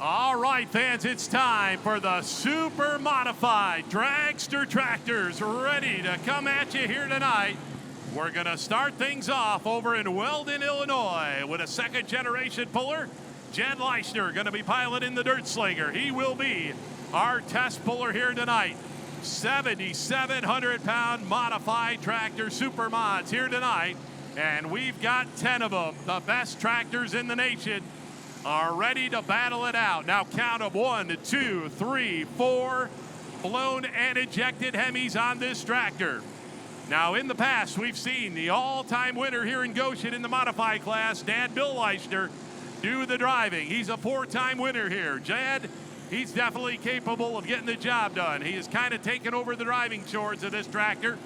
All right, fans, it's time for the super modified dragster tractors ready to come at you here tonight. We're going to start things off over in Weldon, Illinois with a second generation puller. Jed Leishner going to be piloting the dirt slinger. He will be our test puller here tonight. 7,700 pound modified tractor super mods here tonight. And we've got 10 of them. The best tractors in the nation are ready to battle it out. Now count them 1, 2, 3, 4 blown and ejected Hemis on this tractor. Now in the past, we've seen the all-time winner here in Goshen in the modified class, Dad Bill Leishner, do the driving. He's a 4-time winner here. Jad, he's definitely capable of getting the job done. He has kind of taken over the driving chores of this tractor.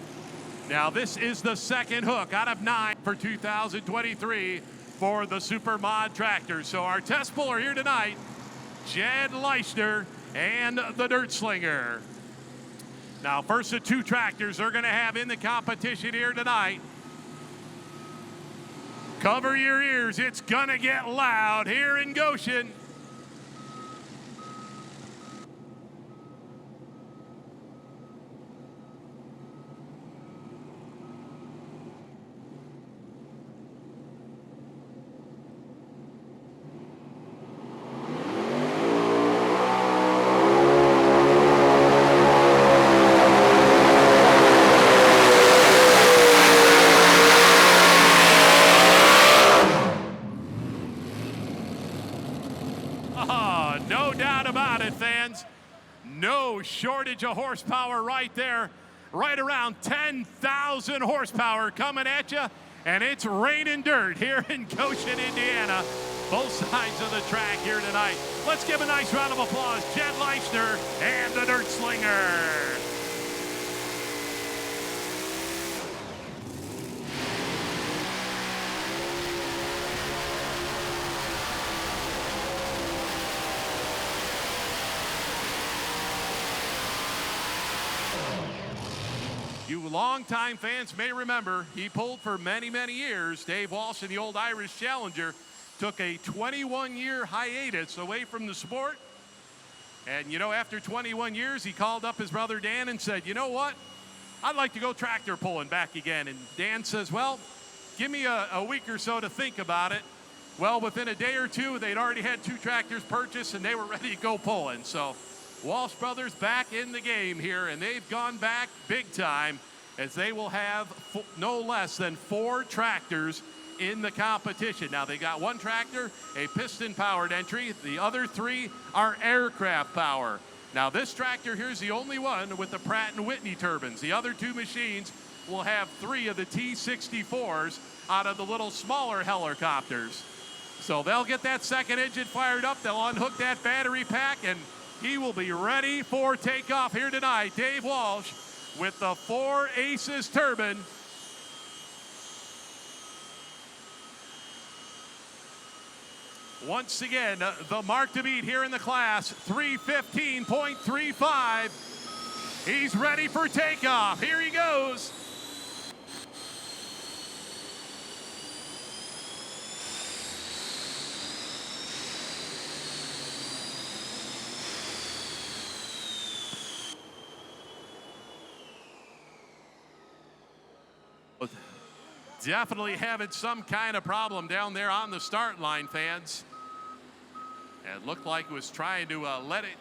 Now this is the second hook out of 9 for 2023 for the Super Mod tractor. So our test puller here tonight, Jed Leishner and the Dirt Slinger. Now first of 2 tractors they're going to have in the competition here tonight. Cover your ears, it's going to get loud here in Goshen. No doubt about it, fans. No shortage of horsepower right there. Right around 10,000 horsepower coming at you. And it's raining dirt here in Goshen, Indiana. Both sides of the track here tonight. Let's give a nice round of applause. Jed Leishner and the Dirt Slinger. You longtime fans may remember he pulled for many, many years. Dave Walsh in the old Irish Challenger took a 21-year hiatus away from the sport. And, you know, after 21 years, he called up his brother Dan and said, you know what? I'd like to go tractor pulling back again. And Dan says, well, give me a week or so to think about it. Well, within a day or two, they'd already had 2 tractors purchased, and they were ready to go pulling. So Walsh Brothers back in the game here, and they've gone back big time as they will have no less than 4 tractors in the competition. Now they got 1 tractor, a piston-powered entry. The other 3 are aircraft power. Now this tractor here's the only one with the Pratt & Whitney turbines. The other 2 machines will have 3 of the T-64s out of the little smaller helicopters. So they'll get that second engine fired up. They'll unhook that battery pack, and he will be ready for takeoff here tonight. Dave Walsh with the 4 Aces turbine. Once again, the mark to beat here in the class, 315.35. He's ready for takeoff. Here he goes. Definitely having some kind of problem down there on the start line, fans. It looked like it was trying to let it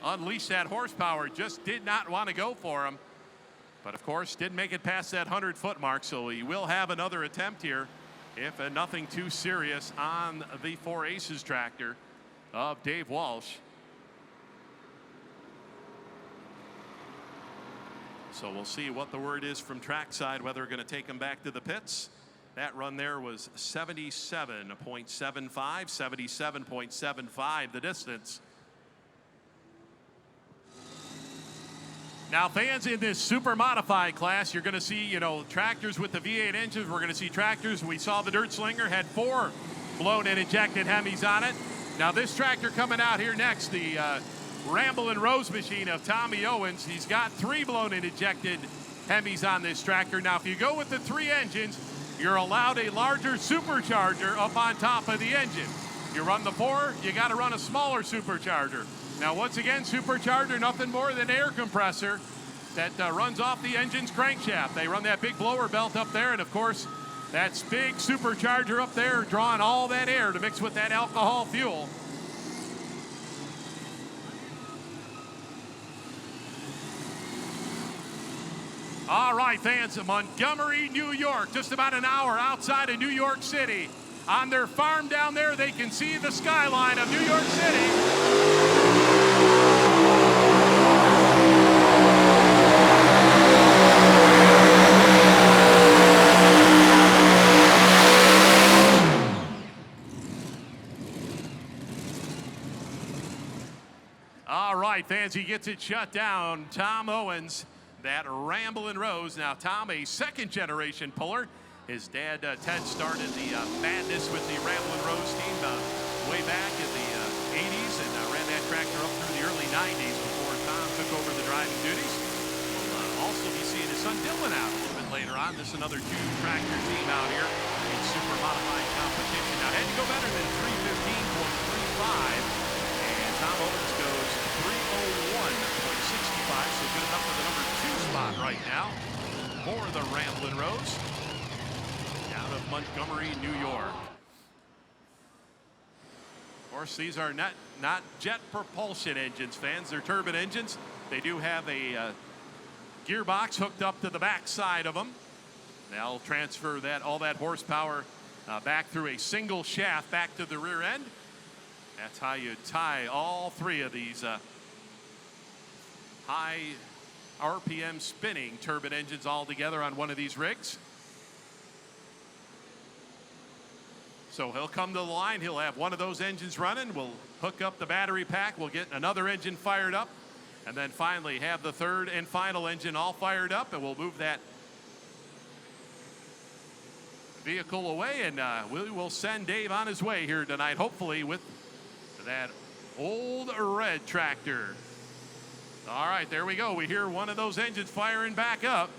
unleash that horsepower. Just did not want to go for him. But, of course, didn't make it past that 100-foot mark, so he will have another attempt here, if nothing too serious, on the 4 Aces tractor of Dave Walsh. So we'll see what the word is from trackside, whether we're going to take him back to the pits. That run there was 77.75, 77.75 the distance. Now, fans, in this super modified class, you're going to see, you know, tractors with the V8 engines. We're going to see tractors. We saw the Dirt Slinger had 4 blown and ejected Hemis on it. Now, this tractor coming out here next, the Ramble and Rose machine of Tommy Owens. He's got 3 blown and ejected Hemis on this tractor. Now, if you go with the 3 engines, you're allowed a larger supercharger up on top of the engine. You run the 4, you got to run a smaller supercharger. Now, once again, supercharger, nothing more than air compressor that runs off the engine's crankshaft. They run that big blower belt up there, and of course, that's big supercharger up there drawing all that air to mix with that alcohol fuel. All right, fans, Montgomery, New York, just about an hour outside of New York City. On their farm down there, they can see the skyline of New York City. All right, fans, he gets it shut down. Tom Owens, that Ramblin' Rose. Now, Tom, a second-generation puller. His dad, Ted, started the madness with the Ramblin' Rose team way back in the 80s and ran that tractor up through the early 90s before Tom took over the driving duties. We'll also be seeing his son Dylan out a little bit later on. This is another 2-tractor team out here in super modified competition. Now, had to go better than 315.35, and Tom Owens goes 301.65, so good enough for the number 2 spot right now for the Ramblin' Rose out of Montgomery, New York. Of course, these are not jet propulsion engines, fans. They're turbine engines. They do have a gearbox hooked up to the back side of them. They'll transfer all that horsepower back through a single shaft back to the rear end. That's how you tie all 3 of these high RPM spinning turbine engines all together on one of these rigs. So he'll come to the line, he'll have one of those engines running, we'll hook up the battery pack, we'll get another engine fired up, and then finally have the third and final engine all fired up, and we'll move that vehicle away, and we will send Dave on his way here tonight, hopefully with that old red tractor. All right, there we go. We hear one of those engines firing back up.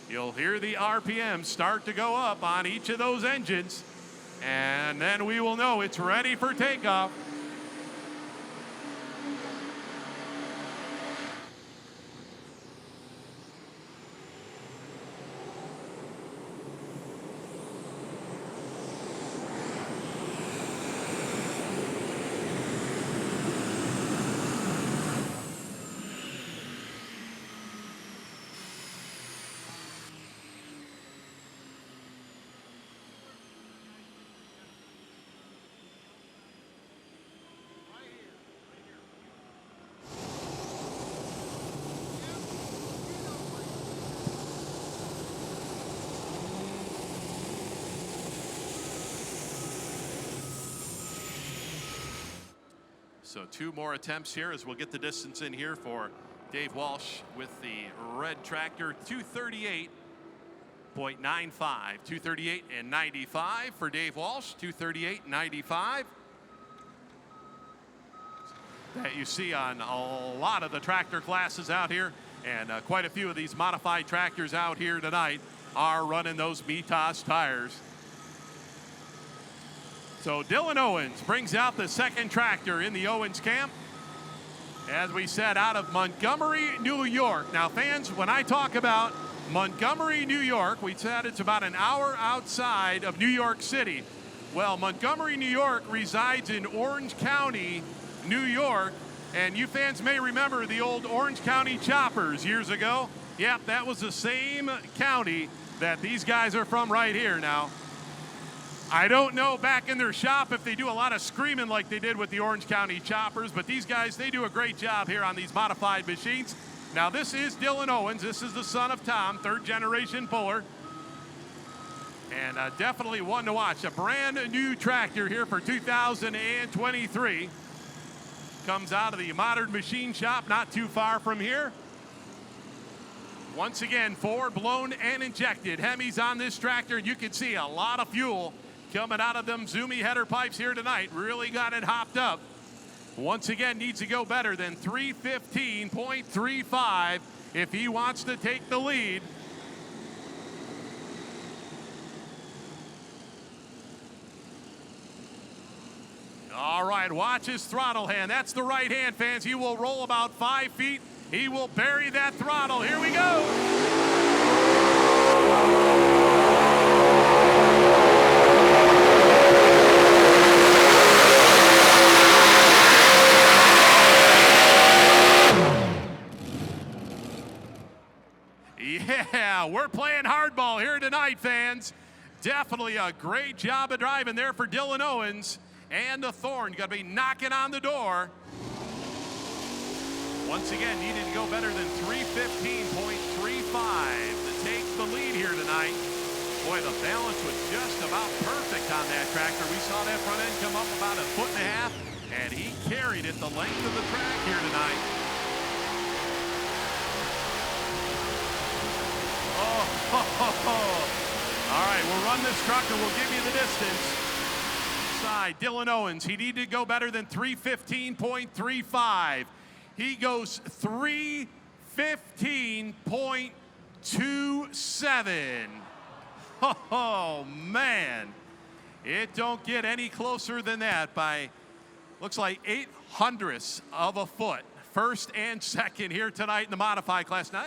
You'll hear the RPM start to go up on each of those engines, and then we will know it's ready for takeoff. So 2 more attempts here as we'll get the distance in here for Dave Walsh with the red tractor. 238.95, 238 and 95 for Dave Walsh. 238.95. That you see on a lot of the tractor classes out here, and quite a few of these modified tractors out here tonight are running those Mitas tires. So Dylan Owens brings out the second tractor in the Owens camp. As we said, out of Montgomery, New York. Now, fans, when I talk about Montgomery, New York, we said it's about an hour outside of New York City. Well, Montgomery, New York resides in Orange County, New York. And you fans may remember the old Orange County Choppers years ago. Yep, that was the same county that these guys are from right here now. I don't know back in their shop if they do a lot of screaming like they did with the Orange County Choppers, but these guys, they do a great job here on these modified machines. Now, this is Dylan Owens. This is the son of Tom, 3rd-generation puller. And definitely one to watch. A brand new tractor here for 2023. Comes out of the Modern Machine Shop not too far from here. Once again, 4 blown and injected Hemis on this tractor. You can see a lot of fuel coming out of them Zoomy header pipes here tonight. Really got it hopped up. Once again, needs to go better than 315.35 if he wants to take the lead. All right, watch his throttle hand. That's the right hand, fans. He will roll about 5 feet. He will bury that throttle. Here we go. Yeah, we're playing hardball here tonight, fans. Definitely a great job of driving there for Dylan Owens. And the Thorn going to be knocking on the door. Once again, needed to go better than 315.35 to take the lead here tonight. Boy, the balance was just about perfect on that tractor. We saw that front end come up about 1.5 feet, and he carried it the length of the track here tonight. All right, we'll run this truck and we'll give you the distance. Side, Dylan Owens, he needed to go better than 315.35. He goes 315.27. Oh, man. It don't get any closer than that by, looks like 0.08 of a foot. First and second here tonight in the modified class. Now,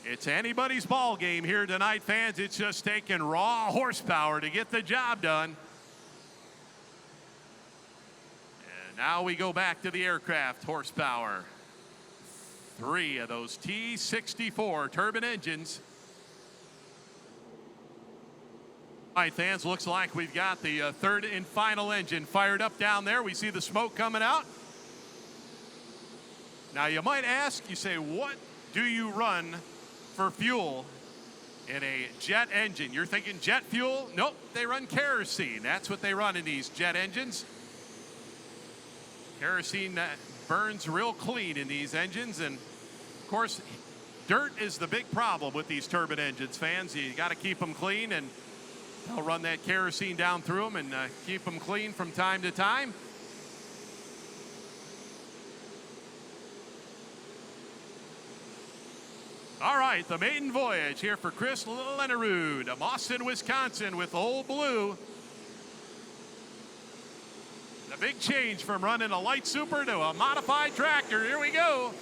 it's anybody's ball game here tonight, fans. It's just taking raw horsepower to get the job done. And now we go back to the aircraft horsepower. 3 of those T64 turbine engines. All right, fans, looks like we've got the third and final engine fired up down there. We see the smoke coming out. Now, you might ask, you say, what do you run for fuel in a jet engine? You're thinking jet fuel? Nope, they run kerosene. That's what they run in these jet engines. Kerosene burns real clean in these engines, and of course, dirt is the big problem with these turbine engines, fans. You got to keep them clean, and they'll run that kerosene down through them and keep them clean from time to time. All right, the maiden voyage here for Chris Lenerud of Austin, Wisconsin with Old Blue. The big change from running a light super to a modified tractor. Here we go.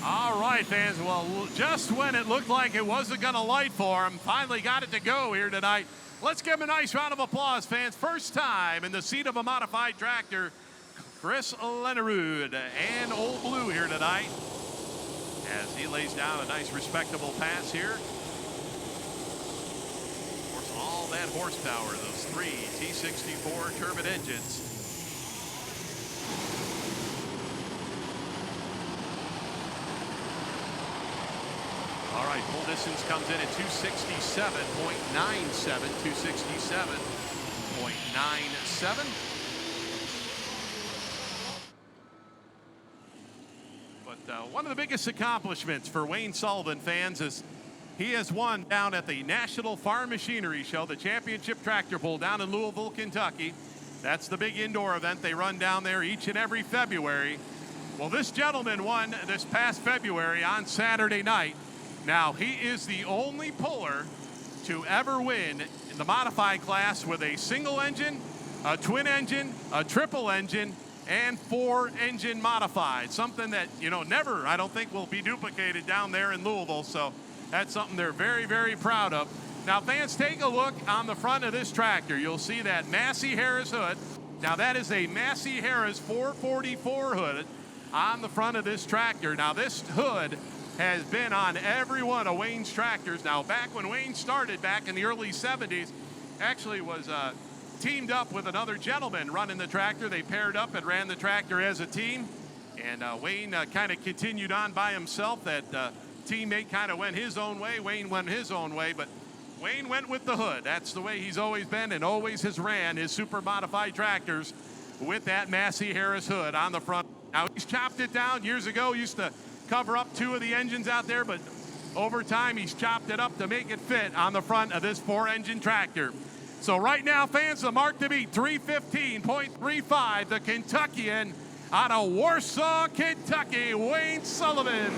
All right, fans, well, just when it looked like it wasn't going to light for him, finally got it to go here tonight. Let's give him a nice round of applause, fans. First time in the seat of a modified tractor, Chris Lenerud and Old Blue here tonight as he lays down a nice respectable pass here. Of course, all that horsepower, those 3 T64 turbine engines. All right, full distance comes in at 267.97, 267.97. But one of the biggest accomplishments for Wayne Sullivan, fans, is he has won down at the National Farm Machinery Show, the championship tractor pull down in Louisville, Kentucky. That's the big indoor event they run down there each and every February. Well, this gentleman won this past February on Saturday night. Now, he is the only puller to ever win in the modified class with a single engine, a twin engine, a triple engine, and 4-engine modified. Something that, you know, never, I don't think, will be duplicated down there in Louisville. So that's something they're very, very proud of. Now, fans, take a look on the front of this tractor. You'll see that Massey Harris hood. Now, that is a Massey Harris 444 hood on the front of this tractor. Now, this hood has been on every one of Wayne's tractors. Now, back when Wayne started back in the early 70s, actually was teamed up with another gentleman running the tractor. They paired up and ran the tractor as a team. And Wayne kind of continued on by himself. That teammate kind of went his own way. Wayne went his own way, but Wayne went with the hood. That's the way he's always been and always has ran his super modified tractors with that Massey Harris hood on the front. Now, he's chopped it down years ago, used to cover up 2 of the engines out there, but over time he's chopped it up to make it fit on the front of this 4-engine tractor. So right now, fans, the mark to beat 315.35, the Kentuckian out of Warsaw, Kentucky, Wayne Sullivan.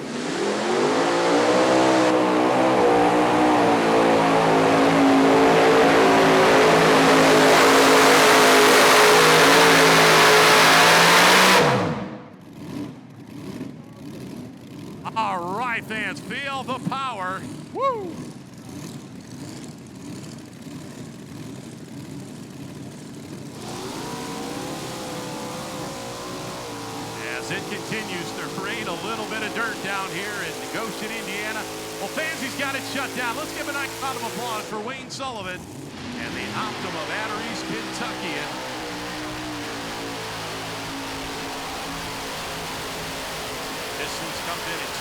All right, fans, feel the power. Woo! As it continues to rain a little bit of dirt down here in Goshen, Indiana. Well, fans, he's got it shut down. Let's give a nice round of applause for Wayne Sullivan and the Optima Batteries Kentuckian. Pistons comes in at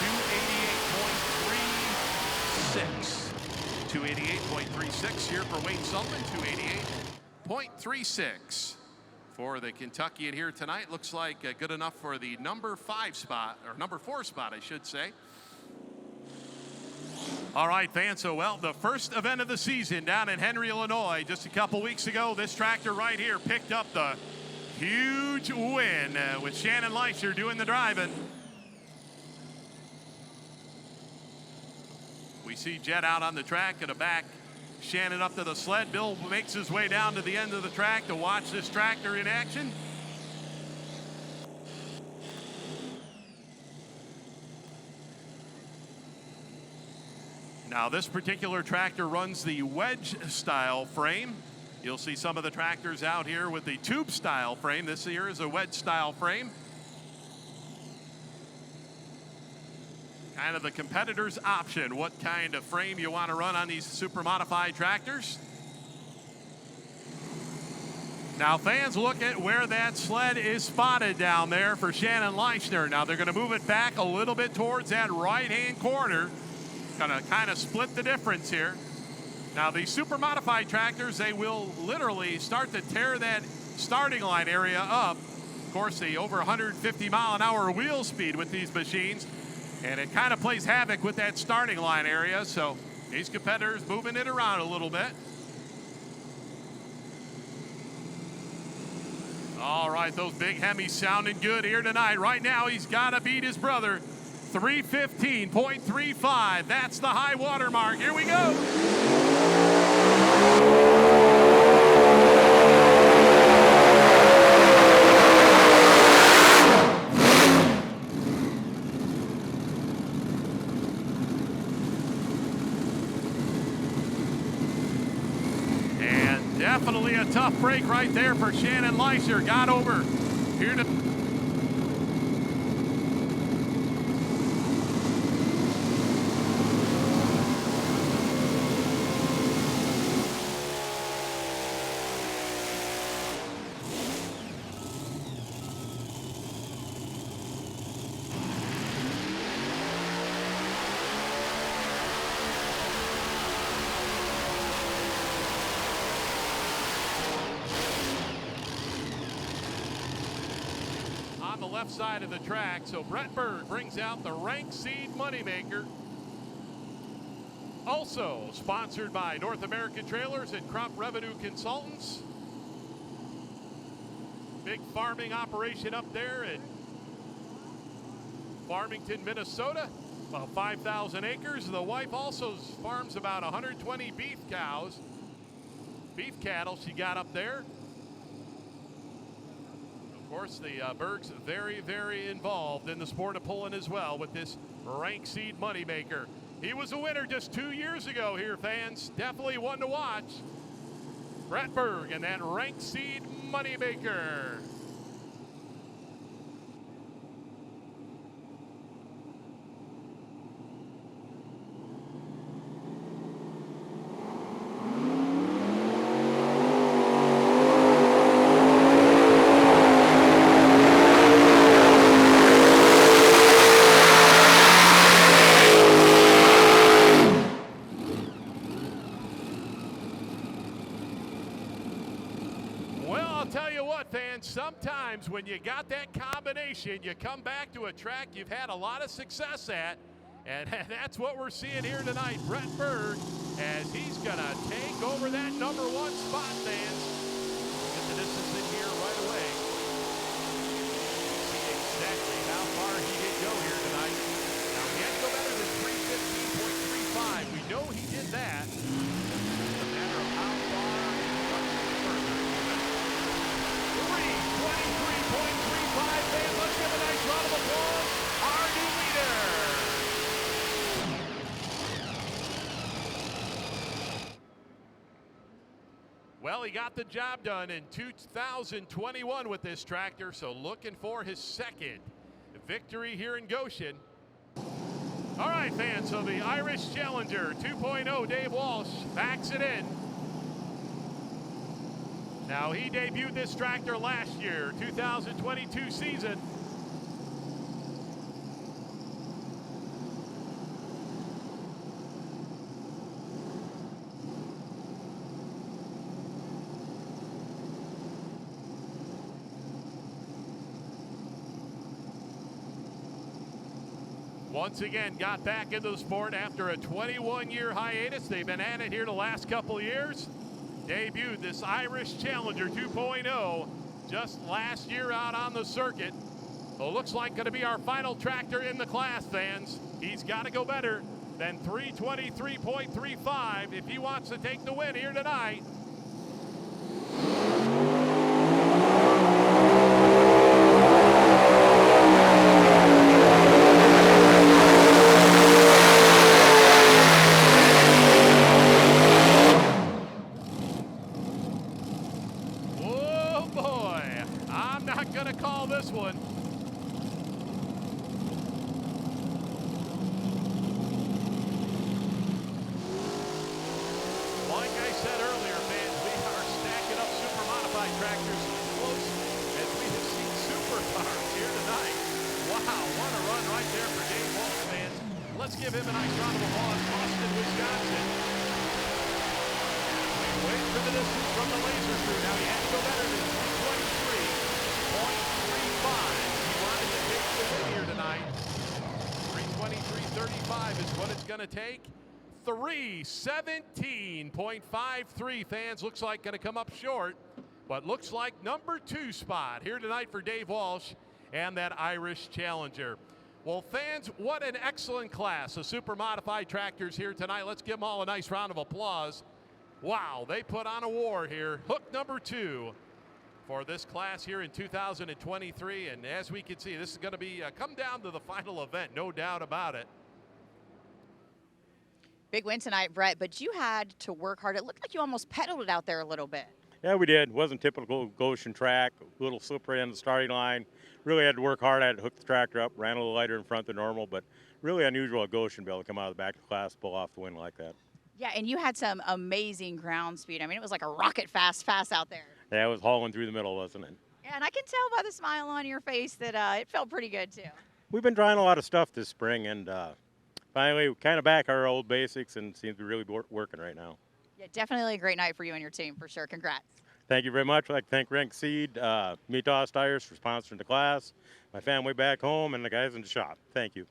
288.36 here for Wayne Sullivan. 288.36 for the Kentuckian here tonight. Looks like good enough for the number 5 spot, or number 4 spot, I should say. All right, fans, so well, the first event of the season down in Henry, Illinois, just a couple weeks ago, this tractor right here picked up the huge win with Shannon Leisher doing the driving. We see Jet out on the track in the back, Shannon up to the sled. Bill makes his way down to the end of the track to watch this tractor in action. Now, this particular tractor runs the wedge style frame. You'll see some of the tractors out here with the tube style frame. This here is a wedge style frame. Kind of the competitor's option, what kind of frame you want to run on these super modified tractors. Now, fans, look at where that sled is spotted down there for Shannon Leisner. Now, they're going to move it back a little bit towards that right-hand corner. Going to kind of split the difference here. Now, these super modified tractors, they will literally start to tear that starting line area up. Of course, the over 150 mile an hour wheel speed with these machines. And it kind of plays havoc with that starting line area. So these competitors moving it around a little bit. All right, those big Hemis sounding good here tonight. Right now, he's got to beat his brother. 315.35. That's the high water mark. Here we go. Definitely a tough break right there for Shannon Leisher. Got over here to... on the left side of the track. So Brett Berg brings out the Rank Seed Moneymaker. Also sponsored by North American Trailers and Crop Revenue Consultants. Big farming operation up there in Farmington, Minnesota. About 5,000 acres. The wife also farms about 120 beef cattle she got up there. Of course, the Bergs very, very involved in the sport of pulling as well with this Rank Seed Moneymaker. He was a winner just 2 years ago here, fans. Definitely one to watch. Brett Berg and that ranked seed moneymaker. Sometimes when you got that combination, you come back to a track you've had a lot of success at, and that's what we're seeing here tonight. Brett Berg, as he's going to take over that number 1 spot, fans. Get the distance in here right away. See exactly how far he did go here tonight. Now, he had to go better than 315.35. We know he did that. It's a matter of how far he runs further. 323.35, fans. Let's give a nice round of applause. Our new leader. Well, he got the job done in 2021 with this tractor, so looking for his second victory here in Goshen. All right, fans, so the Irish Challenger 2.0, Dave Walsh, backs it in. Now, he debuted this tractor last year, 2022 season. Once again, got back into the sport after a 21-year hiatus. They've been at it here the last couple of years. Debuted this Irish Challenger 2.0 just last year out on the circuit. So it looks like going to be our final tractor in the class, fans. He's got to go better than 323.35 if he wants to take the win here tonight. This one. Like I said earlier, fans, we are stacking up super modified tractors close as we have seen supercars here tonight. Wow, what a run right there for Dave Walsh, fans. Let's give him a nice round of applause. Boston, Wisconsin. We wait for the distance from the laser crew. Now he had to go better than 323.35. Here tonight. 323.35 is what it's going to take. 317.53, fans. Looks like going to come up short, but looks like number 2 spot here tonight for Dave Walsh and that Irish Challenger. Well, fans, what an excellent class of super modified tractors here tonight. Let's give them all a nice round of applause. Wow, they put on a war here. Hook number 2. For this class here in 2023, and as we can see, this is going to be come down to the final event, no doubt about it. Big win tonight, Brett, but you had to work hard. It looked like you almost pedaled it out there a little bit. Yeah, we did. It wasn't typical Goshen track, a little slippery on the starting line. Really had to work hard. I had to hook the tractor up, ran a little lighter in front than normal, but really unusual at Goshen to be able to come out of the back of the class, pull off the win like that. Yeah, and you had some amazing ground speed. I mean, it was like a rocket fast pass out there. Yeah, it was hauling through the middle, wasn't it? Yeah, and I can tell by the smile on your face that it felt pretty good, too. We've been trying a lot of stuff this spring, and finally kind of back our old basics and seems to be really working right now. Yeah, definitely a great night for you and your team, for sure. Congrats. Thank you very much. I'd like to thank Rank Seed, Mitas Tires for sponsoring the class, my family back home, and the guys in the shop. Thank you.